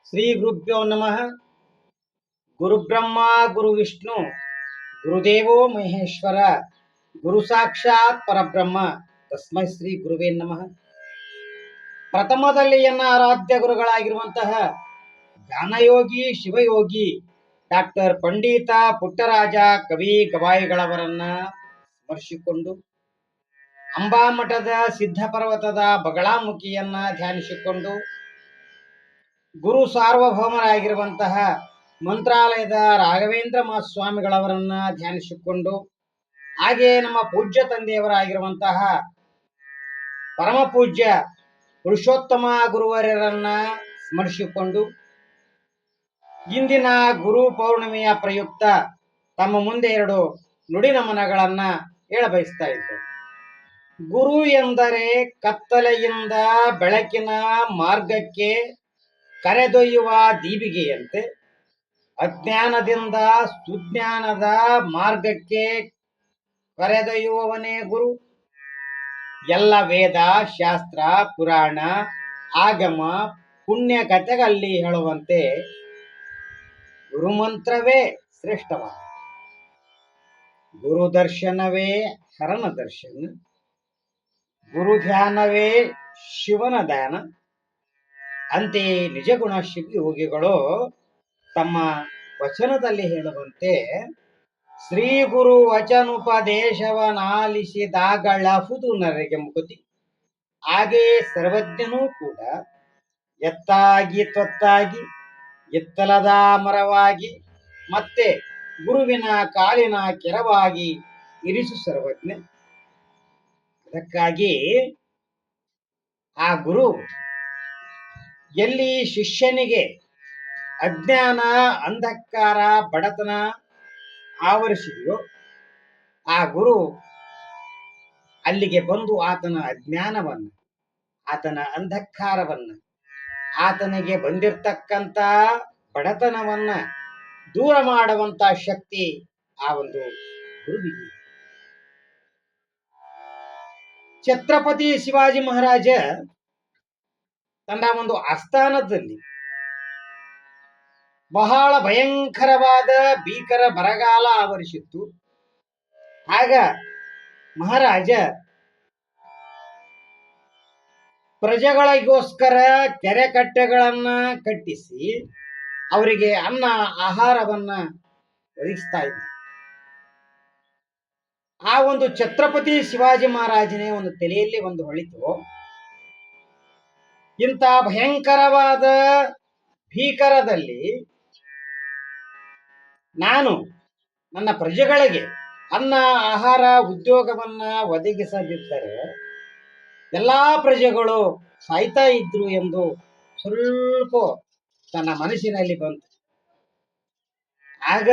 ಶ್ರೀ ಗುರುಭ್ಯೋ ನಮಃ. ಗುರುಬ್ರಹ್ಮ ಗುರುವಿಷ್ಣು ಗುರುದೇವೋ ಮಹೇಶ್ವರ ಗುರು ಸಾಕ್ಷಾತ್ ಪರಬ್ರಹ್ಮ ತಸ್ಮೈ ಶ್ರೀ ಗುರುವೇ ನಮಃ. ಪ್ರಥಮದಲ್ಲಿ ಆರಾಧ್ಯ ಗುರುಗಳಾಗಿರುವಂತಹ ಜ್ಞಾನಯೋಗಿ ಶಿವಯೋಗಿ ಡಾಕ್ಟರ್ ಪಂಡಿತ ಪುಟ್ಟರಾಜ ಕವಿ ಗವಾಯಿಗಳವರನ್ನ ಸ್ಮರಿಸಿಕೊಂಡು, ಅಂಬಾಮಠದ ಸಿದ್ಧಪರ್ವತದ ಬಗಳಾಮುಖಿಯನ್ನ ಧ್ಯಾನಿಸಿಕೊಂಡು, ಗುರು ಸಾರ್ವಭೌಮರಾಗಿರುವಂತಹ ಮಂತ್ರಾಲಯದ ರಾಘವೇಂದ್ರ ಮಹಾಸ್ವಾಮಿಗಳವರನ್ನ ಧ್ಯಾನಿಸಿಕೊಂಡು, ಹಾಗೆಯೇ ನಮ್ಮ ಪೂಜ್ಯ ತಂದೆಯವರಾಗಿರುವಂತಹ ಪರಮ ಪೂಜ್ಯ ಪುರುಷೋತ್ತಮ ಗುರುವರ್ಯರನ್ನ ಸ್ಮರಿಸಿಕೊಂಡು, ಇಂದಿನ ಗುರು ಪೌರ್ಣಿಮೆಯ ಪ್ರಯುಕ್ತ ತಮ್ಮ ಮುಂದೆ ಎರಡು ನುಡಿ ನಮನಗಳನ್ನ ಹೇಳಬಯಸ್ತಾ ಇದ್ದೇನೆ. ಗುರು ಎಂದರೆ ಕತ್ತಲೆಯಿಂದ ಬೆಳಕಿನ ಮಾರ್ಗಕ್ಕೆ ಕರೆದೊಯ್ಯುವ ದೀಪಿಗೆಯಂತೆ, ಅಜ್ಞಾನದಿಂದ ಸುಜ್ಞಾನದ ಮಾರ್ಗಕ್ಕೆ ಕರೆದೊಯ್ಯುವವನೇ ಗುರು. ಎಲ್ಲ ವೇದ ಶಾಸ್ತ್ರ ಪುರಾಣ ಆಗಮ ಪುಣ್ಯ ಕಥೆಗಳಲ್ಲಿ ಹೇಳುವಂತೆ ಗುರುಮಂತ್ರವೇ ಶ್ರೇಷ್ಠವಾದ, ಗುರು ದರ್ಶನವೇ ಹರನ ದರ್ಶನ, ಗುರು ಧ್ಯಾನವೇ ಶಿವನ ಧ್ಯಾನ. ಅಂತೆಯೇ ನಿಜಗುಣ ಶಿವಯೋಗಿಗಳು ತಮ್ಮ ವಚನದಲ್ಲಿ ಹೇಳುವಂತೆ, ಶ್ರೀ ಗುರು ವಚನೋಪದೇಶವನಾಲಿಸಿದಾಗಳಹುದು ನರೆಗೆ ಮುಕುತಿ. ಹಾಗೆಯೇ ಸರ್ವಜ್ಞನೂ ಕೂಡ ಎತ್ತಾಗಿ ತೊತ್ತಾಗಿ ಎತ್ತಲದ ಮರವಾಗಿ ಮತ್ತೆ ಗುರುವಿನ ಕಾಲಿನ ಕೆರವಾಗಿ ಇರಿಸು ಸರ್ವಜ್ಞ. ಅದಕ್ಕಾಗಿ ಆ ಗುರು ಎಲ್ಲಿ ಶಿಷ್ಯನಿಗೆ ಅಜ್ಞಾನ ಅಂಧಕಾರ ಬಡತನ ಆವರಿಸಿದೆಯೋ, ಆ ಗುರು ಅಲ್ಲಿಗೆ ಬಂದು ಆತನ ಅಜ್ಞಾನವನ್ನ, ಆತನ ಅಂಧಕಾರವನ್ನ, ಆತನಿಗೆ ಬಂದಿರತಕ್ಕಂತ ಬಡತನವನ್ನ ದೂರ ಮಾಡುವಂತ ಶಕ್ತಿ ಆ ಒಂದು ಗುರುವಿಗೆ. ಛತ್ರಪತಿ ಶಿವಾಜಿ ಮಹಾರಾಜ ತನ್ನ ಒಂದು ಆಸ್ಥಾನದಲ್ಲಿ ಬಹಳ ಭಯಂಕರವಾದ ಭೀಕರ ಬರಗಾಲ ಆವರಿಸಿತ್ತು. ಆಗ ಮಹಾರಾಜ ಪ್ರಜೆಗಳಿಗೋಸ್ಕರ ಕೆರೆ ಕಟ್ಟೆಗಳನ್ನ ಕಟ್ಟಿಸಿ ಅವರಿಗೆ ಅನ್ನ ಆಹಾರವನ್ನ ಒದಗಿಸ್ತಾ ಇದ್ದ. ಆ ಒಂದು ಛತ್ರಪತಿ ಶಿವಾಜಿ ಮಹಾರಾಜನೇ ಒಂದು ತಲೆಯಲ್ಲಿ ಒಂದು ಹೊಳಿತು, ಇಂಥ ಭಯಂಕರವಾದ ಭೀಕರದಲ್ಲಿ ನಾನು ನನ್ನ ಪ್ರಜೆಗಳಿಗೆ ಅನ್ನ ಆಹಾರ ಉದ್ಯೋಗವನ್ನ ಒದಗಿಸದಿದ್ದರೆ ಎಲ್ಲಾ ಪ್ರಜೆಗಳು ಸಾಯ್ತಾ ಇದ್ರು ಎಂದು ಸ್ವಲ್ಪ ತನ್ನ ಮನಸ್ಸಿನಲ್ಲಿ ಬಂತು. ಆಗ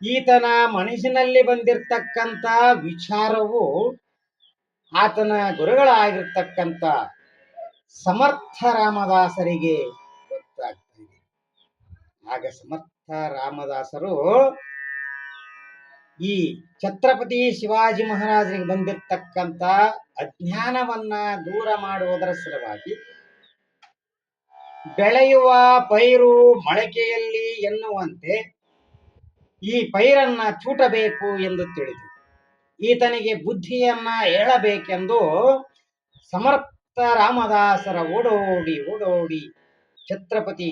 ಈತನ ಮನಸ್ಸಿನಲ್ಲಿ ಬಂದಿರತಕ್ಕಂತ ವಿಚಾರವು ಆತನ ಗುರುಗಳಾಗಿರ್ತಕ್ಕಂಥ ಸಮರ್ಥ ರಾಮದಾಸರಿಗೆ ಗೊತ್ತಾಗ್ತಾ ಇದೆ. ಆಗ ಸಮರ್ಥ ರಾಮದಾಸರು ಈ ಛತ್ರಪತಿ ಶಿವಾಜಿ ಮಹಾರಾಜರಿಗೆ ಬಂದಿರತಕ್ಕಂತ ಅಜ್ಞಾನವನ್ನ ದೂರ ಮಾಡುವುದರ ಸಲುವಾಗಿ ಬೆಳೆಯುವ ಪೈರು ಮೊಳಕೆಯಲ್ಲಿ ಎನ್ನುವಂತೆ ಈ ಪೈರನ್ನ ಚೂಟಬೇಕು ಎಂದು ತಿಳಿದು ಈತನಿಗೆ ಬುದ್ಧಿಯನ್ನ ಹೇಳಬೇಕೆಂದು ಸಮರ್ಥ ರಾಮದಾಸರ ಓಡೋಡಿ ಓಡೋಡಿ ಛತ್ರಪತಿ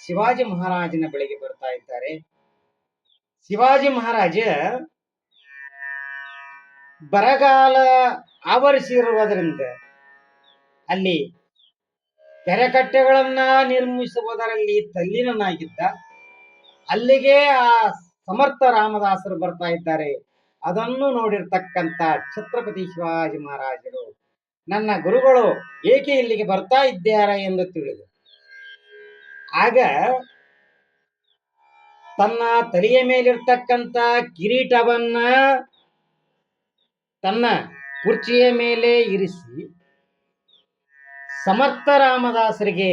ಶಿವಾಜಿ ಮಹಾರಾಜನ ಬಳಿಗೆ ಬರ್ತಾ ಇದ್ದಾರೆ. ಶಿವಾಜಿ ಮಹಾರಾಜ ಬರಗಾಲ ಆವರಿಸಿರುವುದರಿಂದ ಅಲ್ಲಿ ಕೆರೆಕಟ್ಟೆಗಳನ್ನ ನಿರ್ಮಿಸುವುದರಲ್ಲಿ ತಲ್ಲೀನನಾಗಿದ್ದ. ಅಲ್ಲಿಗೆ ಆ ಸಮರ್ಥ ರಾಮದಾಸರು ಬರ್ತಾ ಇದ್ದಾರೆ. ಅದನ್ನು ನೋಡಿರ್ತಕ್ಕಂಥ ಛತ್ರಪತಿ ಶಿವಾಜಿ ಮಹಾರಾಜರು ನನ್ನ ಗುರುಗಳು ಏಕೆ ಇಲ್ಲಿಗೆ ಬರ್ತಾ ಇದ್ದಾರೆ ಎಂದು ತಿಳಿದು ಆಗ ತನ್ನ ತಲೆಯ ಮೇಲಿರ್ತಕ್ಕಂಥ ಕಿರೀಟವನ್ನ ತನ್ನ ಕುರ್ಚಿಯ ಮೇಲೆ ಇರಿಸಿ ಸಮರ್ಥ ರಾಮದಾಸರಿಗೆ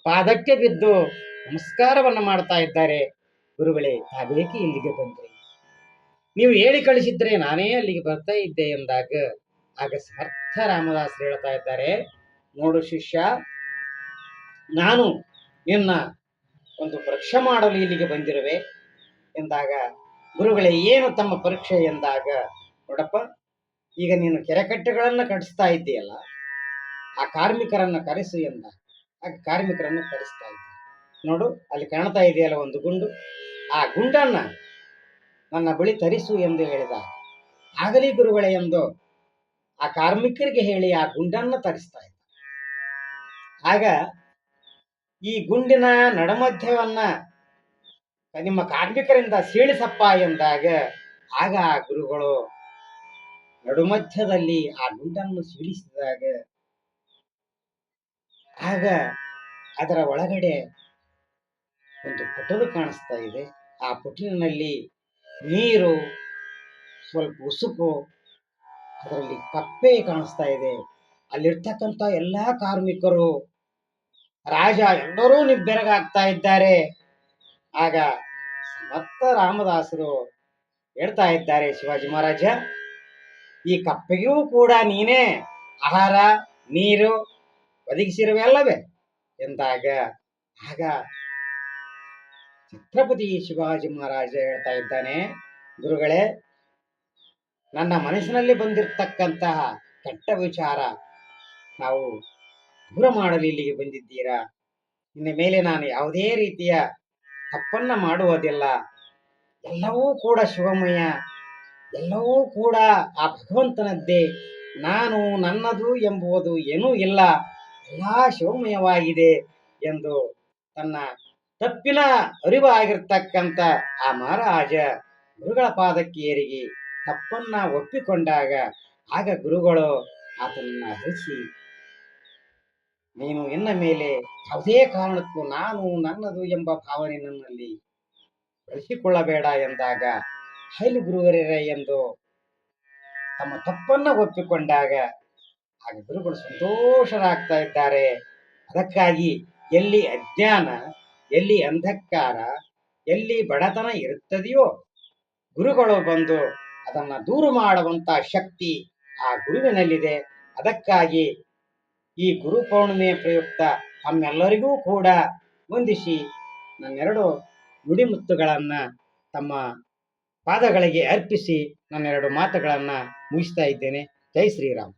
ಪಾದಕ್ಕೆ ಬಿದ್ದು ನಮಸ್ಕಾರವನ್ನ ಮಾಡ್ತಾ ಇದ್ದಾರೆ. ಗುರುಗಳೇ, ತಾವೇಕೆ ಇಲ್ಲಿಗೆ ಬಂದ್ರಿ? ನೀವು ಹೇಳಿ ಕಳಿಸಿದ್ರೆ ನಾನೇ ಅಲ್ಲಿಗೆ ಬರ್ತಾ ಇದ್ದೆ ಎಂದಾಗ ಆಗ ಸಮರ್ಥ ರಾಮದಾಸರು ಹೇಳ್ತಾ ಇದ್ದಾರೆ, ನೋಡು ಶಿಷ್ಯ, ನಾನು ನಿನ್ನ ಒಂದು ಪರೀಕ್ಷೆ ಮಾಡಲು ಇಲ್ಲಿಗೆ ಬಂದಿರುವೆ ಎಂದಾಗ, ಗುರುಗಳೇ ಏನು ತಮ್ಮ ಪರೀಕ್ಷೆ ಎಂದಾಗ, ನೋಡಪ್ಪ, ಈಗ ನೀನು ಕೆರೆಕಟ್ಟೆಗಳನ್ನು ಕಟ್ಟಿಸ್ತಾ ಇದ್ದೀಯಲ್ಲ, ಆ ಕಾರ್ಮಿಕರನ್ನು ಕರೆಸು ಎಂದ. ಆ ಕಾರ್ಮಿಕರನ್ನು ಕರೆಸ್ತಾ ಇದ್ದ. ನೋಡು, ಅಲ್ಲಿ ಕಾಣ್ತಾ ಇದೆಯಲ್ಲ ಒಂದು ಗುಂಡು, ಆ ಗುಂಡನ್ನ ನನ್ನ ಬಳಿ ತರಿಸು ಎಂದು ಹೇಳಿದ. ಆಗಲಿ ಗುರುಗಳೇ ಎಂದು ಆ ಕಾರ್ಮಿಕರಿಗೆ ಹೇಳಿ ಆ ಗುಂಡನ್ನು ತರಿಸ್ತಾ ಇದ್ದ. ಆಗ ಈ ಗುಂಡಿನ ನಡಮಧ್ಯವನ್ನ ನಿಮ್ಮ ಕಾರ್ಮಿಕರಿಂದ ಸೀಳಿಸಪ್ಪ ಎಂದಾಗ, ಆಗ ಆ ಗುರುಗಳು ನಡುಮಧ್ಯದಲ್ಲಿ ಆ ಗುಂಡನ್ನು ಸೀಳಿಸಿದಾಗ, ಆಗ ಅದರ ಒಳಗಡೆ ಒಂದು ಪುಟಲು ಕಾಣಿಸ್ತಾ ಇದೆ. ಆ ಪುಟಲಿನಲ್ಲಿ ನೀರು, ಸ್ವಲ್ಪ ಉಸುಕು, ಅದರಲ್ಲಿ ಕಪ್ಪೆ ಕಾಣಿಸ್ತಾ ಇದೆ. ಅಲ್ಲಿರ್ತಕ್ಕಂಥ ಎಲ್ಲಾ ಕಾರ್ಮಿಕರು, ರಾಜ ಎಲ್ಲರೂ ನಿಬ್ಬೆರಗಾಗ್ತಾ ಇದ್ದಾರೆ. ಆಗ ಸಮರ್ಥ ರಾಮದಾಸರು ಹೇಳ್ತಾ ಇದ್ದಾರೆ, ಶಿವಾಜಿ ಮಹಾರಾಜ, ಈ ಕಪ್ಪೆಗೂ ಕೂಡ ನೀನೇ ಆಹಾರ ನೀರು ಒದಗಿಸಿರುವೆಲ್ಲವೇ ಎಂದಾಗ, ಆಗ ಛತ್ರಪತಿ ಶಿವಾಜಿ ಮಹಾರಾಜ ಹೇಳ್ತಾ ಇದ್ದಾನೆ, ಗುರುಗಳೇ, ನನ್ನ ಮನಸ್ಸಿನಲ್ಲಿ ಬಂದಿರತಕ್ಕಂತಹ ಕೆಟ್ಟ ವಿಚಾರ ನಾವು ದೂರ ಮಾಡಲು ಇಲ್ಲಿಗೆ ಬಂದಿದ್ದೀರಾ. ಇನ್ನು ಮೇಲೆ ನಾನು ಯಾವುದೇ ರೀತಿಯ ತಪ್ಪನ್ನ ಮಾಡುವುದಿಲ್ಲ. ಎಲ್ಲವೂ ಕೂಡ ಶಿವಮಯ, ಎಲ್ಲವೂ ಕೂಡ ಆ ಭಗವಂತನದ್ದೇ. ನಾನು ನನ್ನದು ಎಂಬುದು ಏನೂ ಇಲ್ಲ, ಎಲ್ಲ ಶಿವಮಯವಾಗಿದೆ ಎಂದು ತನ್ನ ತಪ್ಪಿನ ಅರಿವಾಗಿರ್ತಕ್ಕಂಥ ಆ ಮಹಾರಾಜ ಗುರುಗಳ ಪಾದಕ್ಕೆ ಏರಿಗಿ ತಪ್ಪನ್ನ ಒಪ್ಪಿಕೊಂಡಾಗ, ಆಗ ಗುರುಗಳು ಆತನನ್ನ ಹರಿಸಿ, ನೀನು ಇನ್ನ ಮೇಲೆ ಯಾವುದೇ ಕಾರಣಕ್ಕೂ ನಾನು ನನ್ನದು ಎಂಬ ಭಾವನೆ ನನ್ನಲ್ಲಿ ಬೆಳೆಸಿಕೊಳ್ಳಬೇಡ ಎಂದಾಗ, ಹೈಲಿ ಗುರುವರೇ ಎಂದು ತಮ್ಮ ತಪ್ಪನ್ನ ಒಪ್ಪಿಕೊಂಡಾಗ, ಆಗ ಗುರುಗಳು ಸಂತೋಷರಾಗ್ತಾ ಇದ್ದಾರೆ. ಅದಕ್ಕಾಗಿ ಎಲ್ಲಿ ಅಜ್ಞಾನ, ಎಲ್ಲಿ ಅಂಧಕಾರ, ಎಲ್ಲಿ ಬಡತನ ಇರುತ್ತದೆಯೋ, ಗುರುಗಳು ಬಂದು ಅದನ್ನ ದೂರ ಮಾಡುವಂತ ಶಕ್ತಿ ಆ ಗುರುವಿನಲ್ಲಿದೆ. ಅದಕ್ಕಾಗಿ ಈ ಗುರು ಪೌರ್ಣಿಮೆಯ ಪ್ರಯುಕ್ತ ತಮ್ಮೆಲ್ಲರಿಗೂ ಕೂಡ ವಂದಿಸಿ ನನ್ನೆರಡು ನುಡಿಮುತ್ತುಗಳನ್ನ ತಮ್ಮ ಪಾದಗಳಿಗೆ ಅರ್ಪಿಸಿ ನನ್ನೆರಡು ಮಾತುಗಳನ್ನ ಮುಗಿಸ್ತಾ ಇದ್ದೇನೆ. ಜೈ ಶ್ರೀರಾಮ್.